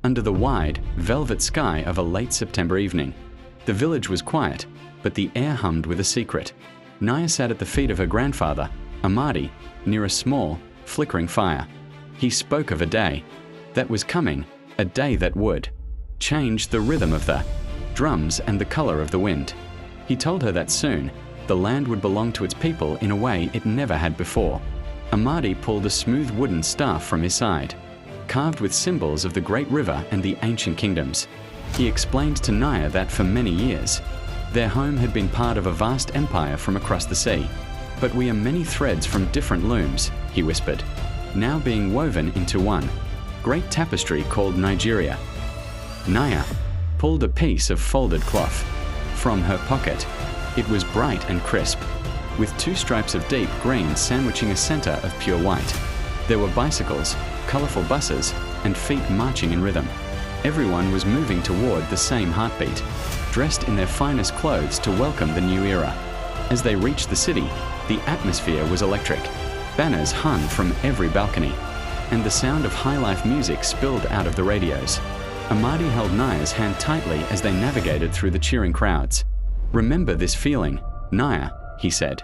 under the wide, velvet sky of a late September evening. The village was quiet, but the air hummed with a secret. Naya sat at the feet of her grandfather, Amadi, near a small, flickering fire. He spoke of a day that was coming, a day that would change the rhythm of the drums and the color of the wind. He told her that soon, the land would belong to its people in a way it never had before. Amadi pulled a smooth wooden staff from his side, carved with symbols of the great river and the ancient kingdoms. He explained to Naya that for many years, their home had been part of a vast empire from across the sea. But we are many threads from different looms, he whispered, now being woven into one great tapestry called Nigeria. Naya pulled a piece of folded cloth from her pocket. It was bright and crisp, with 2 stripes of deep green sandwiching a center of pure white. There were bicycles, colorful buses, and feet marching in rhythm. Everyone was moving toward the same heartbeat, dressed in their finest clothes to welcome the new era. As they reached the city, the atmosphere was electric. Banners hung from every balcony, and the sound of high-life music spilled out of the radios. Amadi held Naya's hand tightly as they navigated through the cheering crowds. "Remember this feeling, Naya," he said.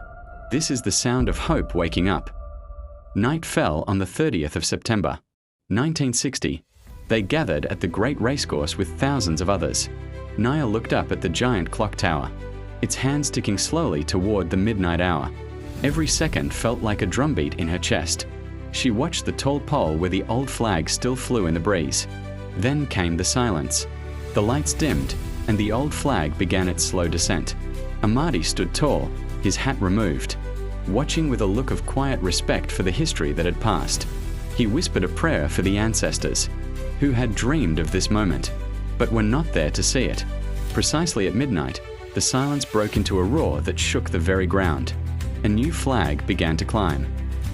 "This is the sound of hope waking up." Night fell on the 30th of September, 1960. They gathered at the great racecourse with thousands of others. Naya looked up at the giant clock tower, its hands ticking slowly toward the midnight hour. Every second felt like a drumbeat in her chest. She watched the tall pole where the old flag still flew in the breeze. Then came the silence. The lights dimmed, and the old flag began its slow descent. Amadi stood tall, his hat removed, watching with a look of quiet respect for the history that had passed. He whispered a prayer for the ancestors, who had dreamed of this moment, but were not there to see it. Precisely at midnight, the silence broke into a roar that shook the very ground. A new flag began to climb.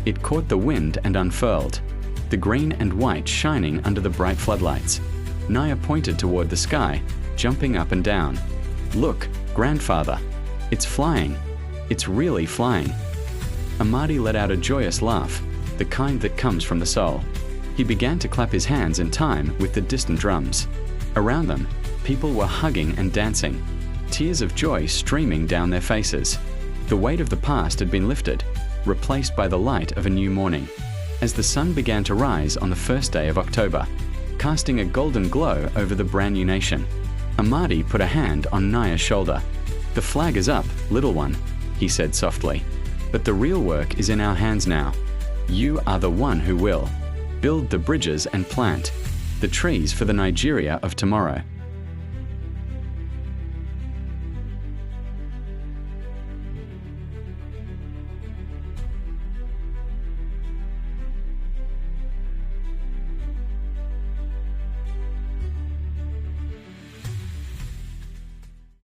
It caught the wind and unfurled, the green and white shining under the bright floodlights. Naya pointed toward the sky, jumping up and down. "Look, grandfather, it's flying. It's really flying." Amadi let out a joyous laugh, the kind that comes from the soul. He began to clap his hands in time with the distant drums. Around them, people were hugging and dancing, tears of joy streaming down their faces. The weight of the past had been lifted, replaced by the light of a new morning. As the sun began to rise on the first day of October, casting a golden glow over the brand new nation, Amadi put a hand on Naya's shoulder. "The flag is up, little one," he said softly. "But the real work is in our hands now. You are the one who will build the bridges and plant the trees for the Nigeria of tomorrow."